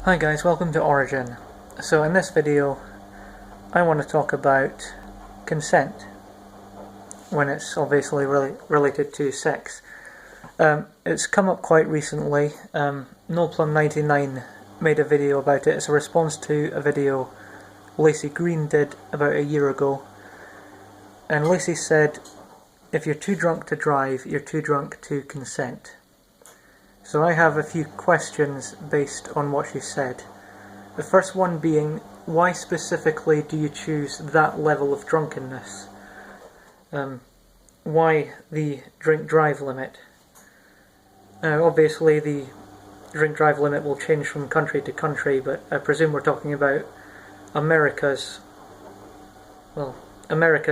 Hi guys, welcome to Origin. So in this video I want to talk about consent when it's obviously related to sex. It's come up quite recently. NoPlum99 made a video about it. It's a response to a video Lacigreen did about a year ago, and Laci said, if you're too drunk to drive, you're too drunk to consent. So I have a few questions based on what she said. The first one being, why specifically do you choose that level of drunkenness? Why the drink-drive limit? Obviously the drink-drive limit will change from country to country, but I presume we're talking about America's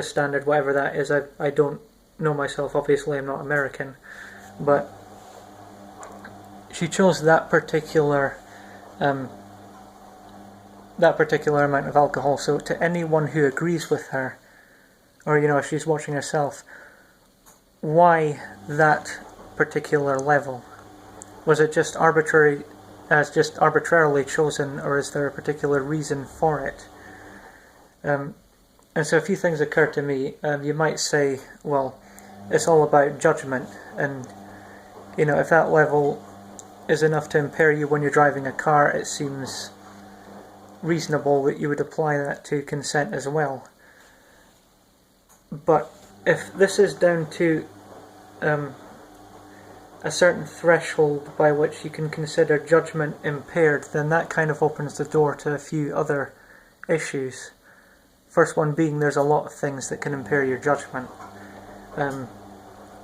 standard, whatever that is. I don't know myself, obviously I'm not American, but she chose that particular amount of alcohol. So to anyone who agrees with her, or if she's watching herself, why that particular level? Was it just arbitrarily chosen, or is there a particular reason for it? And so a few things occurred to me. You might say, well, it's all about judgment, and if that level is enough to impair you when you're driving a car, it seems reasonable that you would apply that to consent as well. But if this is down to a certain threshold by which you can consider judgment impaired, then that kind of opens the door to a few other issues. First one being, there's a lot of things that can impair your judgment.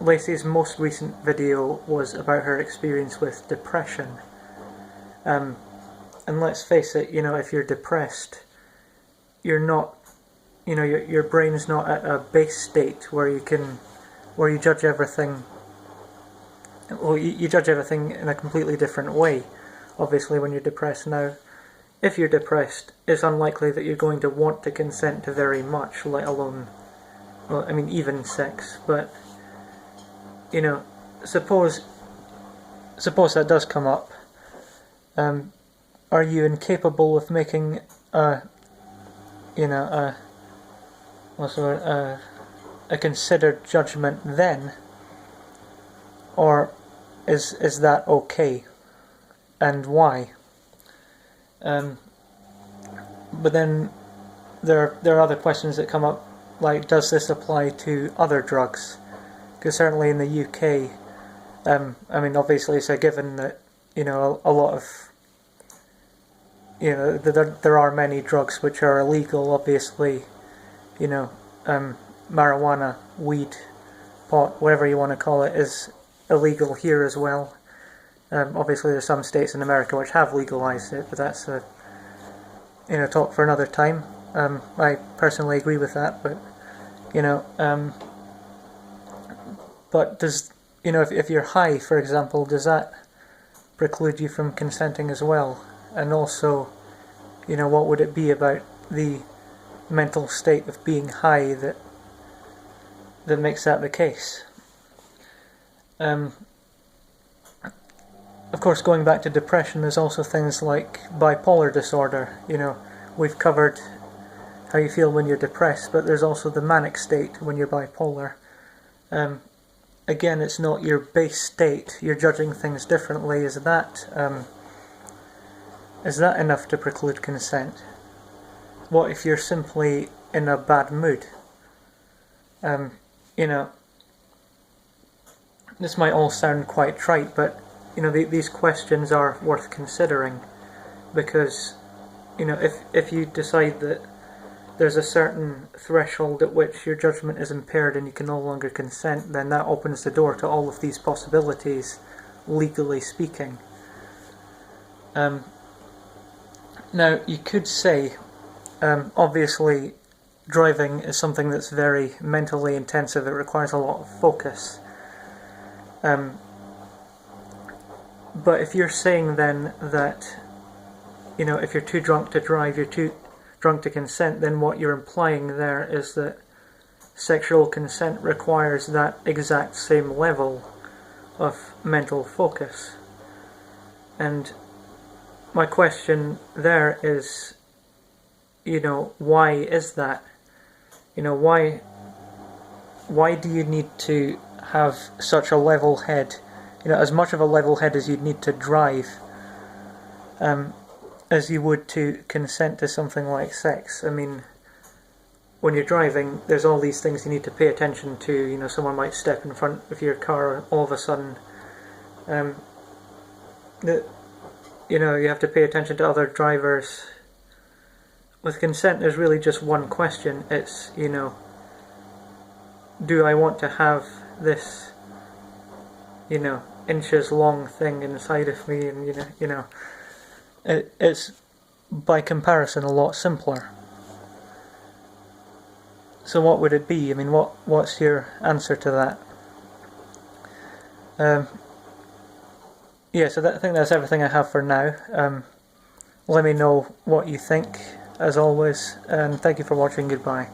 Laci's most recent video was about her experience with depression. And let's face it, if you're depressed, you're not, your brain's not at a base state where you judge everything. Well, you judge everything in a completely different way, obviously, when you're depressed. Now, if you're depressed, it's unlikely that you're going to want to consent to very much, let alone, even sex. But suppose that does come up. Are you incapable of making a considered judgment then, or is that okay, and why? But then there are other questions that come up, like, does this apply to other drugs? Because certainly in the UK, obviously it's a given that, a lot of, there are many drugs which are illegal, obviously, marijuana, weed, pot, whatever you want to call it, is illegal here as well. Obviously there's some states in America which have legalized it, but that's a, talk for another time. I personally agree with that, but, but does, if you're high, for example, does that preclude you from consenting as well? And also, what would it be about the mental state of being high that makes that the case? Of course, going back to depression, there's also things like bipolar disorder. We've covered how you feel when you're depressed, but there's also the manic state when you're bipolar. Again, it's not your base state. You're judging things differently. Is that enough to preclude consent? What if you're simply in a bad mood? This might all sound quite trite, but these questions are worth considering, because if you decide that there's a certain threshold at which your judgment is impaired and you can no longer consent, then that opens the door to all of these possibilities, legally speaking. Now, you could say, obviously, driving is something that's very mentally intensive. It requires a lot of focus. But if you're saying then that, if you're too drunk to drive, you're too drunk to consent, then what you're implying there is that sexual consent requires that exact same level of mental focus. And my question there is, you know, why is that? You know, why do you need to have such a level head? You know, as much of a level head as you'd need to drive, as you would to consent to something like sex. I mean, when you're driving, there's all these things you need to pay attention to. You know, someone might step in front of your car all of a sudden. You know, you have to pay attention to other drivers. With consent, there's really just one question. It's, you know, do I want to have this, you know, inches long thing inside of me? And you know, it's by comparison a lot simpler. So what would it be? I mean, what's your answer to that? Yeah, so I think that's everything I have for now. Let me know what you think, as always, and thank you for watching. Goodbye.